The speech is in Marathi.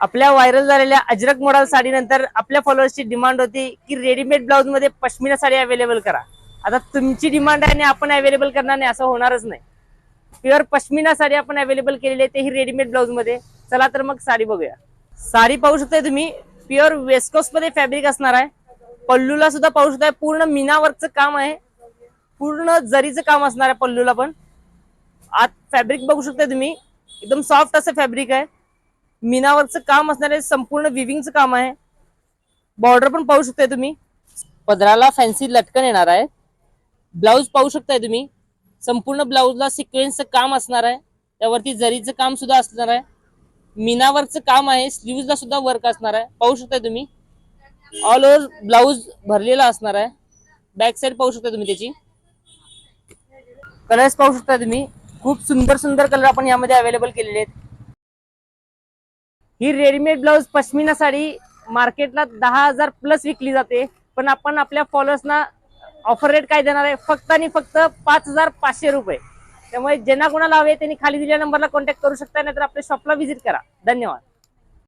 आपल्या व्हायरल झालेल्या अजरक मॉडेल साडीनंतर आपल्या फॉलोअर्सची डिमांड होती की रेडीमेड ब्लाऊज मध्ये पश्मिना साडी अवेलेबल करा. आता तुमची डिमांड आहे आणि आपण अवेलेबल करणार नाही असं होणारच नाही. प्युअर पश्मिना साडी आपण अवेलेबल केलेली आहे, तेही रेडीमेड ब्लाऊज मध्ये. चला तर मग साडी बघूया. साडी पाहू शकताय तुम्ही, प्युअर वेस्कोस मध्ये फॅब्रिक असणार आहे. पल्लूला सुद्धा पाहू शकताय, पूर्ण मीना वर्कचं काम आहे, पूर्ण जरीचं काम असणार आहे पल्लूला पण. आत फॅब्रिक बघू शकताय तुम्ही, एकदम सॉफ्ट असं फॅब्रिक आहे. मीनावरचं काम असणार आहे, संपूर्ण विविंगचं काम आहे. बॉर्डर पण पाहू शकताय तुम्ही, पदराला फॅन्सी लटकन येणार आहे. ब्लाऊज पाहू शकताय तुम्ही, संपूर्ण ब्लाऊजला सिक्वेन्सचं काम असणार आहे, त्यावरती जरीचं काम सुद्धा असणार आहे. मीनावरचं काम आहे, स्लीव्हजला सुद्धा वर्क असणार आहे. पाहू शकताय तुम्ही, ऑल ओव्हर ब्लाऊज भरलेला असणार आहे. बॅक साइड पाहू शकता तुम्ही, त्याची कलर्स पाहू शकता तुम्ही, खूप सुंदर सुंदर कलर आपण यामध्ये अवेलेबल केलेले आहेत. ही रेडीमेड ब्लाऊज पश्मिना साडी मार्केटला 10,000 प्लस विकली जाते, पण आपण आपल्या फॉलोअर्सना ऑफर रेट काय देणार आहे, फक्त आणि फक्त 5,500 रुपये. त्यामुळे ज्यांना कोणाला हवे त्यांनी खाली दिलेल्या नंबरला कॉन्टॅक्ट करू शकता, नाहीतर आपल्या शॉपला व्हिजिट करा. धन्यवाद.